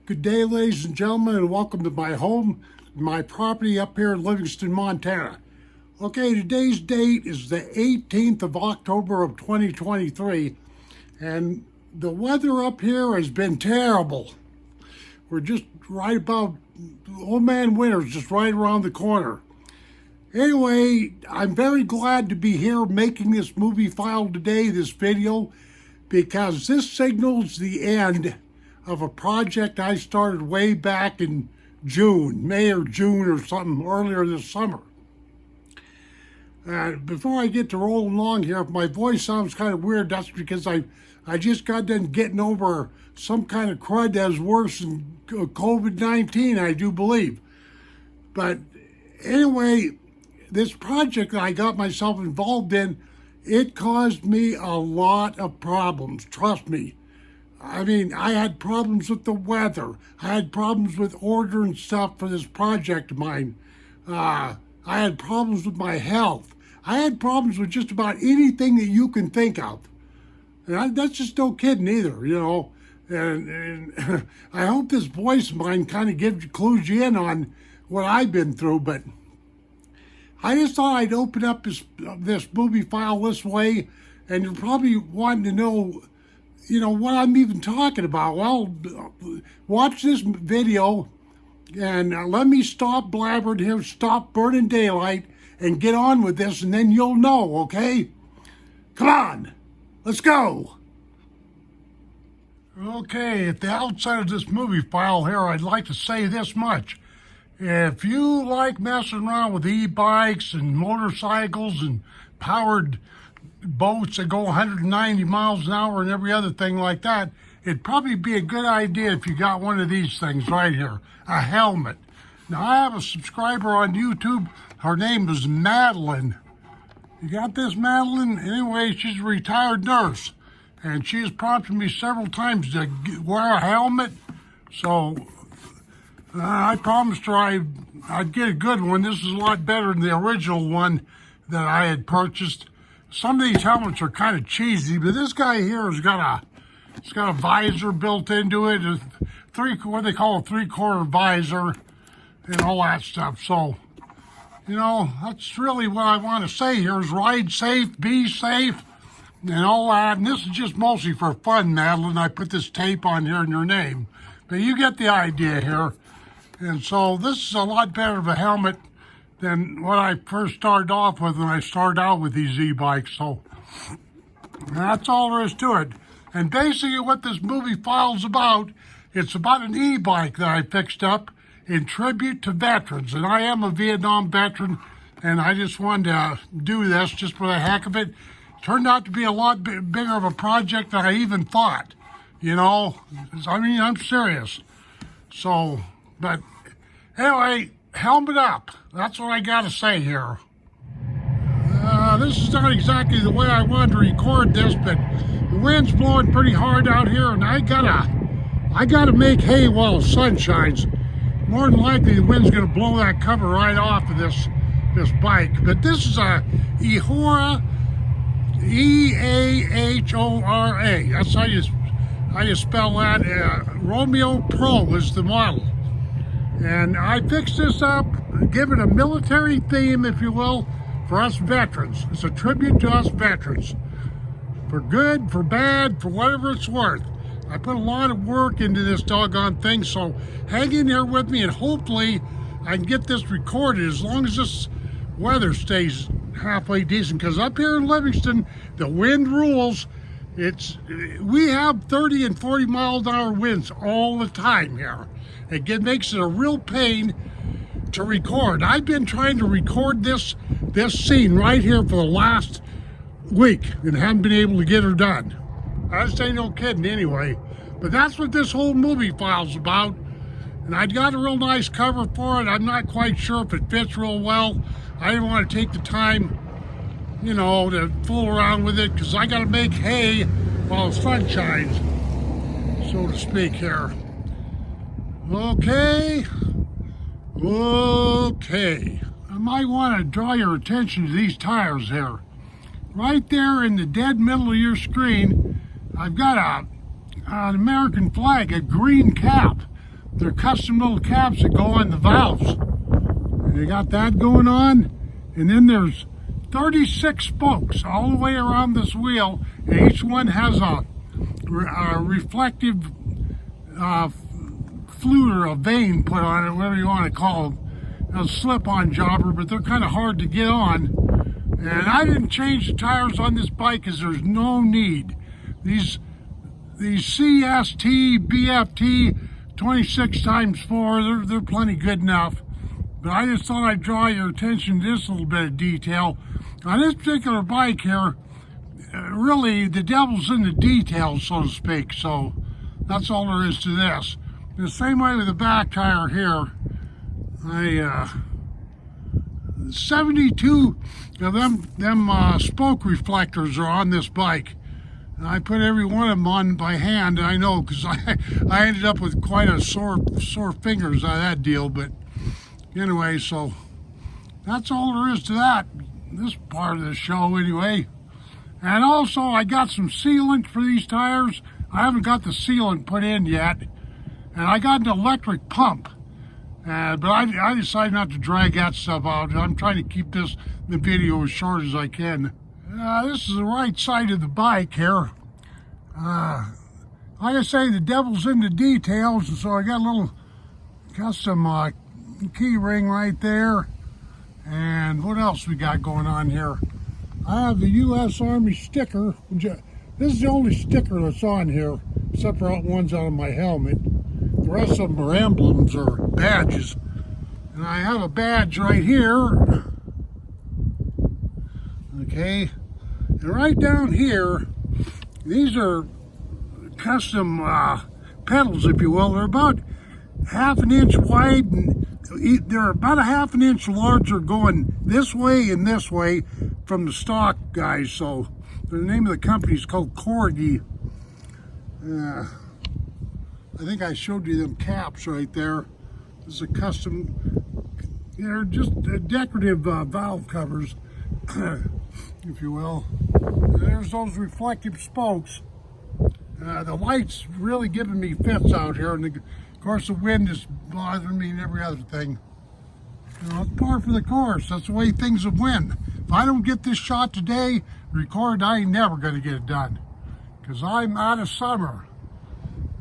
Good day, ladies and gentlemen, and welcome to my home, my property up here in Livingston, Montana. Okay, today's date is the 18th of October of 2023, and the weather up here has been terrible. We're just right about, old man winter's just right around the corner. Anyway, I'm very glad to be here making this movie file today, this video, because this signals the end of a project I started way back in May or June or something earlier this summer. Before I get to rolling along here, if my voice sounds kind of weird, that's because I just got done getting over some kind of crud that's worse than COVID-19, I do believe. But anyway, this project that I got myself involved in, it caused me a lot of problems, trust me. I mean, I had problems with the weather. I had problems with ordering stuff for this project of mine. I had problems with my health. I had problems with just about anything that you can think of. And that's just no kidding either, you know. And I hope this voice of mine kind of clues you in on what I've been through. But I just thought I'd open up this movie file this way, and you're probably wanting to know, you know, what I'm even talking about. Well, watch this video and let me stop blabbering here, stop burning daylight, and get on with this, and then you'll know, okay? Come on, let's go. Okay, at the outset of this movie file here, I'd like to say this much. If you like messing around with e-bikes and motorcycles and powered boats that go 190 miles an hour and every other thing like that, it'd probably be a good idea if you got one of these things right here, a helmet. Now, I have a subscriber on YouTube. Her name is Madeline. You got this, Madeline? Anyway, she's a retired nurse, and she has prompted me several times to wear a helmet. So I promised her I'd get a good one. This is a lot better than the original one that I had purchased. Some of these helmets are kind of cheesy, but this guy here has got a visor built into it, what they call a three-quarter visor, and all that stuff. So, you know, that's really what I want to say here is ride safe, be safe, and all that. And this is just mostly for fun, Madeline. I put this tape on here in your name, but you get the idea here. And so this is a lot better of a helmet than what I first started off with when I started out with these e-bikes. So that's all there is to it. And basically what this movie file's about, it's about an e-bike that I fixed up in tribute to veterans. And I am a Vietnam veteran, and I just wanted to do this just for the heck of it. Turned out to be a lot bigger of a project than I even thought. You know, I mean, I'm serious. So, but anyway, helmet up. That's what I got to say here. This is not exactly the way I wanted to record this, but the wind's blowing pretty hard out here, and I gotta make hay while the sun shines. More than likely, the wind's gonna blow that cover right off of this bike. But this is a Eahora, E-A-H-O-R-A. That's how you spell that. Romeo Pro is the model. And I fixed this up, given a military theme, if you will, for us veterans. It's a tribute to us veterans. For good, for bad, for whatever it's worth. I put a lot of work into this doggone thing, so hang in there with me, and hopefully I can get this recorded as long as this weather stays halfway decent. Because up here in Livingston, the wind rules. We have 30 and 40 mile an hour winds all the time here. It makes it a real pain to record. I've been trying to record this scene right here for the last week and haven't been able to get her done. I just ain't no kidding anyway. But that's what this whole movie file's about. And I got a real nice cover for it. I'm not quite sure if it fits real well. I didn't want to take the time, you know, to fool around with it, because I got to make hay while the sun shines, so to speak here. Okay. I might want to draw your attention to these tires here. Right there in the dead middle of your screen, I've got an American flag, a green cap. they're custom little caps that go on the valves. They got that going on, and then there's 36 spokes all the way around this wheel, and each one has a reflective fluid or a vein put on it, whatever you want to call them. A slip-on jobber, but they're kind of hard to get on. And I didn't change the tires on this bike because there's no need. These CST, BFT 26x4, they're plenty good enough. But I just thought I'd draw your attention to this little bit of detail. On this particular bike here, really the devil's in the details, so to speak. So that's all there is to this. The same way with the back tire here. 72 of them spoke reflectors are on this bike. And I put every one of them on by hand. I know, because I ended up with quite a sore fingers on that deal. But anyway, so that's all there is to that. This part of the show, anyway. And also, I got some sealant for these tires. I haven't got the sealant put in yet, and I got an electric pump. But I decided not to drag that stuff out. I'm trying to keep the video as short as I can. This is the right side of the bike here. Like I say, the devil's in the details, and so I got a little custom key ring right there. And what else we got going on here? I have the U.S. Army sticker. This is the only sticker that's on here, except for ones out of my helmet. The rest of them are emblems or badges. And I have a badge right here. Okay. And right down here, these are custom pedals, if you will. They're about half an inch wide, and they're about a half an inch larger going this way and this way from the stock guys. So the name of the company is called Corgi. I think I showed you them caps right there. This is a custom, they're just decorative valve covers, if you will. And there's those reflective spokes. The light's really giving me fits out here, and of course the wind is bothering me and every other thing. You know, it's par for the course. That's the way things will win. If I don't get this shot today, recorded, I ain't never going to get it done, because I'm out of summer.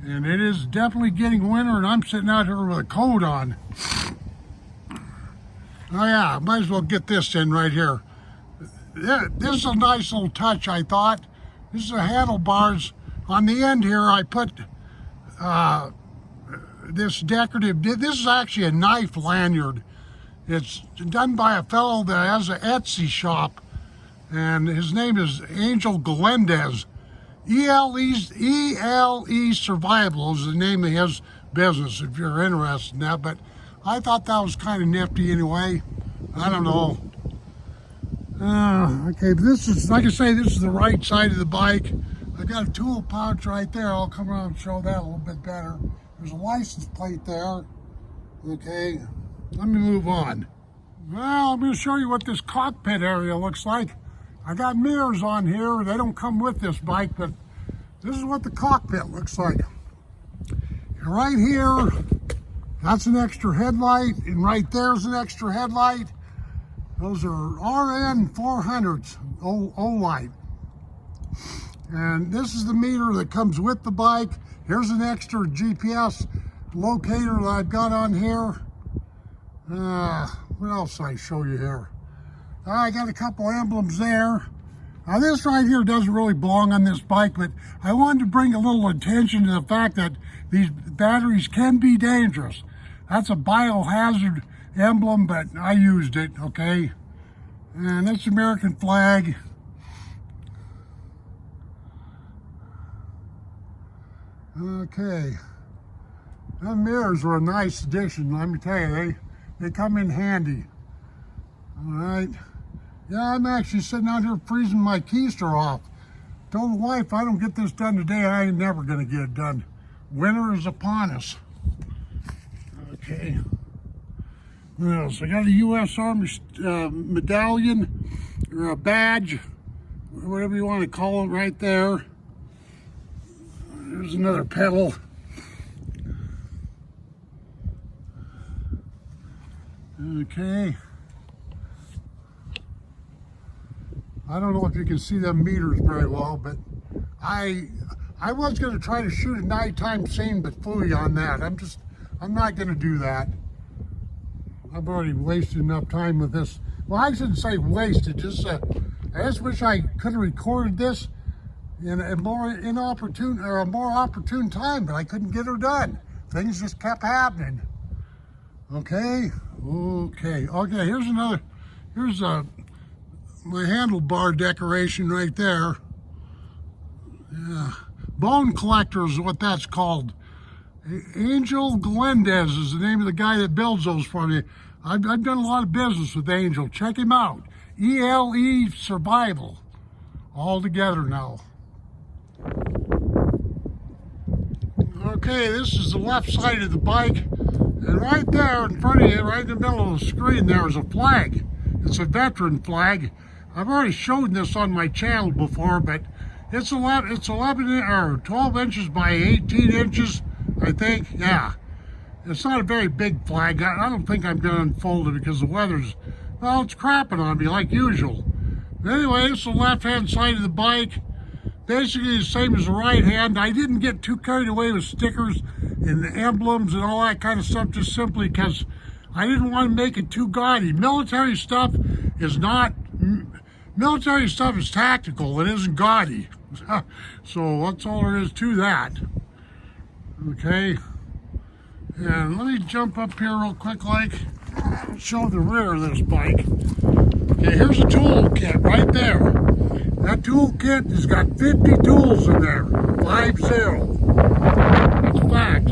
And it is definitely getting winter, and I'm sitting out here with a coat on. Oh yeah, might as well get this in right here. This is a nice little touch, I thought. This is the handlebars. On the end here, I put this decorative, this is actually a knife lanyard. It's done by a fellow that has an Etsy shop, and his name is Angel Galendez. ELE Survival is the name of his business, if you're interested in that. But I thought that was kind of nifty anyway. I don't know. Okay, this is, like I say, this is the right side of the bike. I got a tool pouch right there. I'll come around and show that a little bit better. There's a license plate there. Okay, let me move on. Well, I'm going to show you what this cockpit area looks like. I got mirrors on here. They don't come with this bike, but this is what the cockpit looks like. And right here, that's an extra headlight, and right there's an extra headlight. Those are RN 400s, O-light. And this is the meter that comes with the bike. Here's an extra GPS locator that I've got on here. What else did I show you here? I got a couple emblems there. Now this right here doesn't really belong on this bike, but I wanted to bring a little attention to the fact that these batteries can be dangerous. That's a biohazard emblem, but I used it, okay? And that's the American flag. Okay. The mirrors were a nice addition, let me tell you. They come in handy. All right. Yeah, I'm actually sitting out here freezing my keister off. Told the wife, if I don't get this done today, I ain't never gonna get it done. Winter is upon us. Okay. What else? I got a U.S. Army medallion, or a badge, or whatever you want to call it right there. There's another pedal. Okay. I don't know if you can see them meters very well, but I was going to try to shoot a nighttime scene, but fooey on that. I'm not going to do that. I've already wasted enough time with this. Well, I shouldn't say wasted. I just wish I could have recorded this in a more inopportune or a more opportune time, but I couldn't get her done. Things just kept happening. Okay. Here's my handlebar decoration right there. Yeah, bone collector is what that's called. Angel Glendez is the name of the guy that builds those for me. I've done a lot of business with Angel. Check him out. ELE Survival. All together now. Okay, this is the left side of the bike. And right there in front of you, right in the middle of the screen, there is a flag. It's a veteran flag. I've already shown this on my channel before, but it's 11 or 12 inches by 18 inches, I think. Yeah. It's not a very big flag. I don't think I'm going to unfold it because the weather's, well, it's crapping on me like usual. But anyway, it's the left-hand side of the bike. Basically the same as the right hand. I didn't get too carried away with stickers and emblems and all that kind of stuff, just simply because I didn't want to make it too gaudy. Military stuff is tactical. It isn't gaudy. So that's all there is to that. Okay. And let me jump up here real quick, like, show the rear of this bike. Okay, here's a tool kit right there. That tool kit has got 50 tools in there. 50. That's a fact.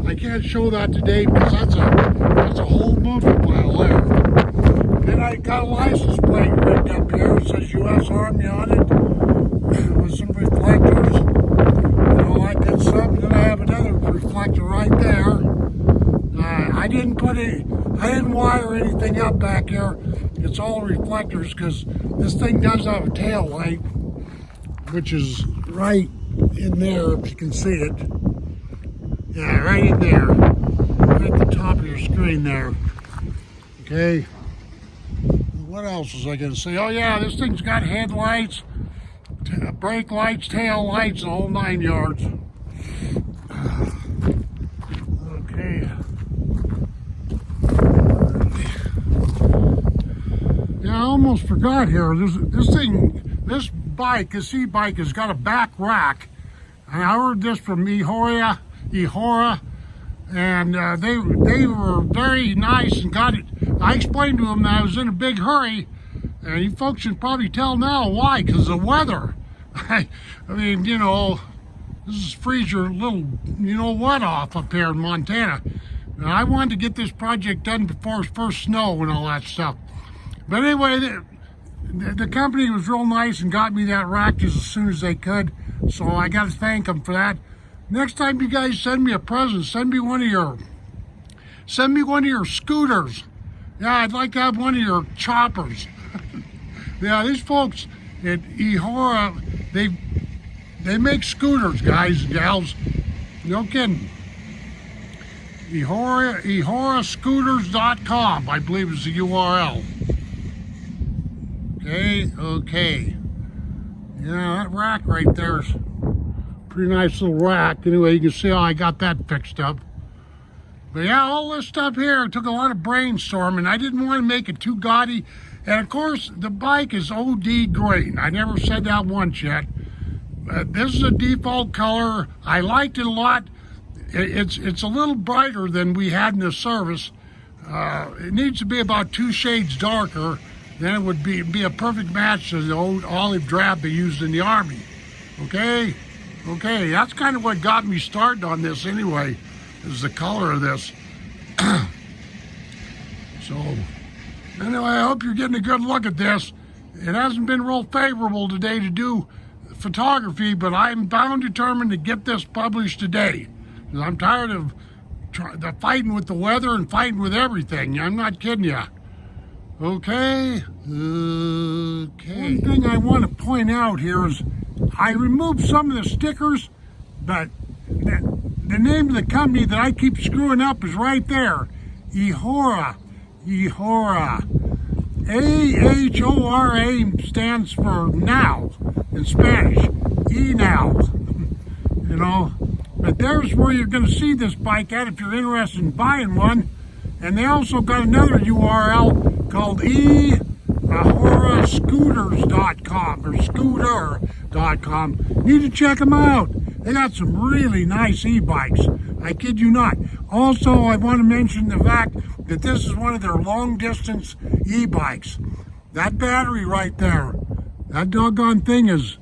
I can't show that today because that's a whole movie file there. Then I got a license plate rigged up here. It says U.S. Army on it with some reflectors and all that good stuff. And then I have another reflector right there. I didn't wire anything up back here. It's all reflectors because this thing does have a tail light, which is right in there if you can see it. Yeah, right in there. Right at the top of your screen there. Okay. What else was I going to say? Oh yeah, this thing's got headlights, brake lights, tail lights, the whole 9 yards. Okay. Yeah, I almost forgot here. This e-bike has got a back rack. And I heard this from Eahora, and they were very nice and got it. I explained to them that I was in a big hurry, and you folks should probably tell now why, because the weather. I mean, you know, this is freeze your little, you know what, off up here in Montana. And I wanted to get this project done before first snow and all that stuff. But anyway, the company was real nice and got me that rack just as soon as they could. So I got to thank them for that. Next time you guys send me a present, send me one of your scooters. Yeah, I'd like to have one of your choppers. Yeah, these folks at Eahora, they make scooters, guys and gals. No kidding. EahoraScooters.com, I believe is the URL. Okay. Yeah, that rack right there is a pretty nice little rack. Anyway, you can see how I got that fixed up. But yeah, all this stuff here took a lot of brainstorming. I didn't want to make it too gaudy. And of course, the bike is OD green. I never said that once yet. This is a default color. I liked it a lot. It's a little brighter than we had in the service. It needs to be about 2 shades darker. Then it would be a perfect match to the old olive drab they used in the Army. Okay, that's kind of what got me started on this anyway, is the color of this. So, anyway, I hope you're getting a good look at this. It hasn't been real favorable today to do photography, but I'm bound determined to get this published today. Because I'm tired of fighting with the weather and fighting with everything. I'm not kidding you. Okay. One thing I want to point out here is I removed some of the stickers, but the name of the company that I keep screwing up is right there. Eahora. Eahora. Ahora stands for now in Spanish. E-now. You know, but there's where you're going to see this bike at if you're interested in buying one. And they also got another URL called EahOraScooters.com or Scooter.com. Need to check them out. They got some really nice e-bikes. I kid you not. Also, I want to mention the fact that this is one of their long-distance e-bikes. That battery right there, that doggone thing is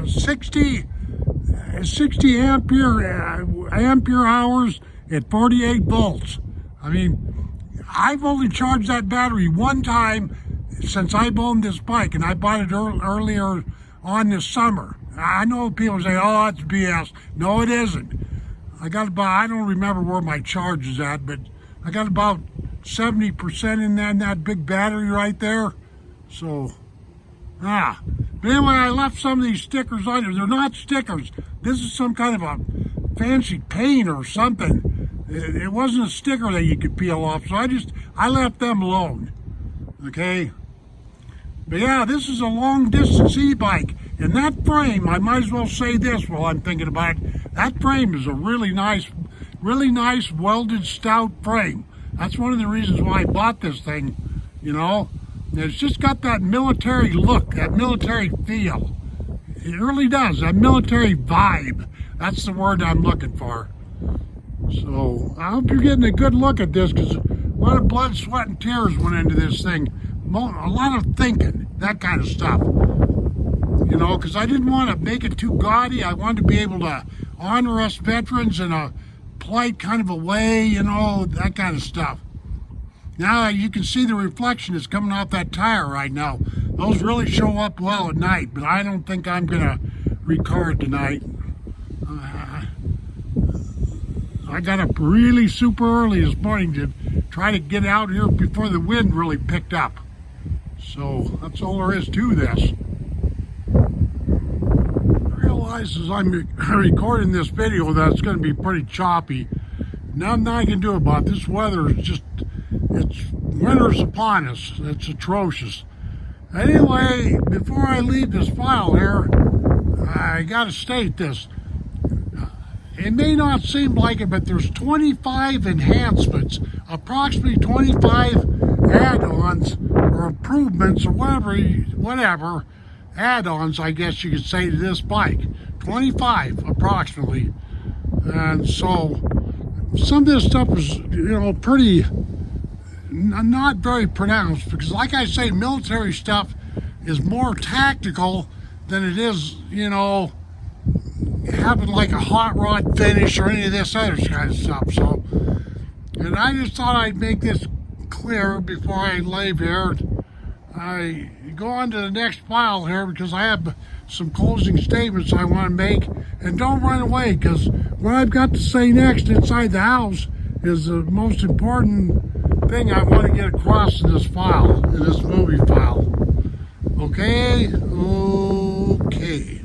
60 ampere hours at 48 volts. I mean, I've only charged that battery one time since I've owned this bike, and I bought it earlier on this summer. I know people say, oh, that's BS. No, it isn't. I don't remember where my charge is at, but I got about 70% in that big battery right there. So, but anyway, I left some of these stickers on there. They're not stickers. This is some kind of a fancy paint or something. It wasn't a sticker that you could peel off, so I left them alone. Okay? But yeah, this is a long distance e-bike. And that frame, I might as well say this while I'm thinking about it. That frame is a really nice welded stout frame. That's one of the reasons why I bought this thing, you know. And it's just got that military look, that military feel. It really does, that military vibe. That's the word I'm looking for. So I hope you're getting a good look at this, because a lot of blood, sweat, and tears went into this thing. A lot of thinking, that kind of stuff. You know, because I didn't want to make it too gaudy. I wanted to be able to honor us veterans in a polite kind of a way, you know, that kind of stuff. Now you can see the reflection is coming off that tire right now. Those really show up well at night, but I don't think I'm going to record tonight. I got up really super early this morning to try to get out here before the wind really picked up. So that's all there is to this. I realize as I'm recording this video that it's going to be pretty choppy. Nothing I can do about it. This weather is just, winter's upon us. It's atrocious. Anyway, before I leave this file here, I got to state this. It may not seem like it, but there's 25 enhancements, approximately 25 add-ons or improvements or whatever add-ons, I guess you could say, to this bike. 25 approximately. And so some of this stuff is, you know, pretty not very pronounced, because like I say, military stuff is more tactical than it is, you know, having like a hot rod finish or any of this other kind of stuff. So, and I just thought I'd make this clear before I leave here. I go on to the next file here because I have some closing statements I want to make. And don't run away, because what I've got to say next inside the house is the most important thing I want to get across in this file, in this movie file. Okay? Okay.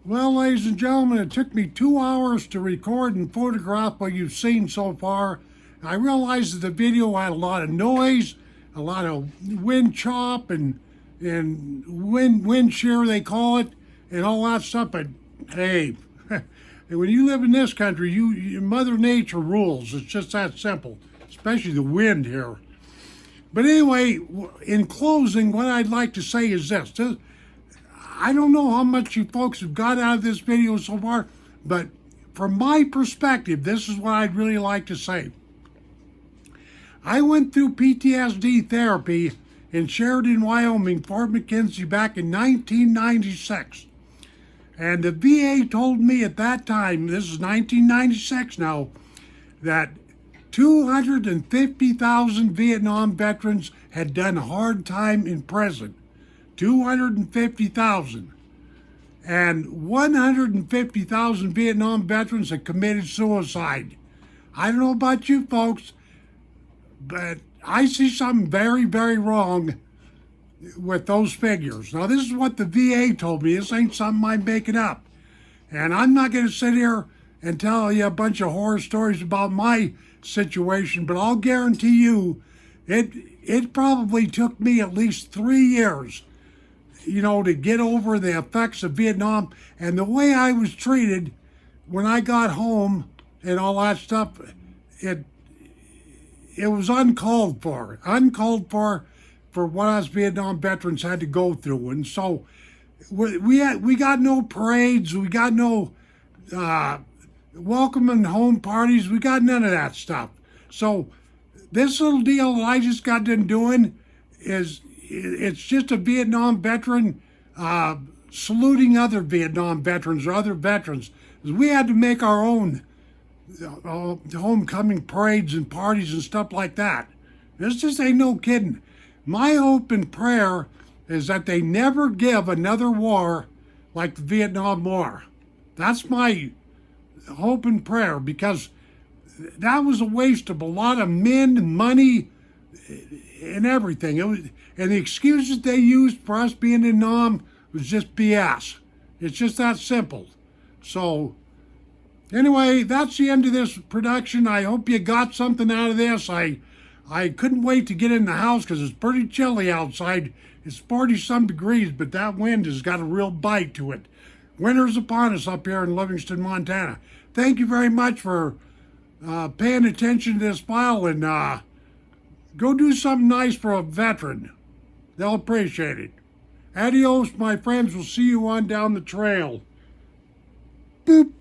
Well, ladies and gentlemen, it took me 2 hours to record and photograph what you've seen so far. I realized that the video had a lot of noise, a lot of wind chop and wind shear, they call it. and all that stuff. But hey, when you live in this country, Mother Nature rules. It's just that simple, especially the wind here. But anyway, in closing, what I'd like to say is this. I don't know how much you folks have got out of this video so far, but from my perspective, this is what I'd really like to say. I went through PTSD therapy in Sheridan, Wyoming, Fort McKenzie back in 1996. And the VA told me at that time, this is 1996 now, that 250,000 Vietnam veterans had done hard time in prison. 250,000. And 150,000 Vietnam veterans had committed suicide. I don't know about you folks, but I see something very, very wrong with those figures. Now, this is what the VA told me. This ain't something I'm making up. And I'm not going to sit here and tell you a bunch of horror stories about my situation, but I'll guarantee you it probably took me at least 3 years, to get over the effects of Vietnam and the way I was treated when I got home and all that stuff. It was uncalled for for what us Vietnam veterans had to go through. And so we got no parades, we got no welcoming home parties, we got none of that stuff. So this little deal that I just got done doing it's just a Vietnam veteran saluting other Vietnam veterans or other veterans. We had to make our own homecoming parades and parties and stuff like that. This just ain't no kidding. My hope and prayer is that they never give another war like the Vietnam War. That's my hope and prayer, because that was a waste of a lot of men, money, and everything. And the excuses they used for us being in Nam was just BS. It's just that simple. So anyway, that's the end of this production. I hope you got something out of this. I couldn't wait to get in the house because it's pretty chilly outside. It's 40-some degrees, but that wind has got a real bite to it. Winter's upon us up here in Livingston, Montana. Thank you very much for paying attention to this file, and go do something nice for a veteran. They'll appreciate it. Adios, my friends. We'll see you on down the trail. Boop.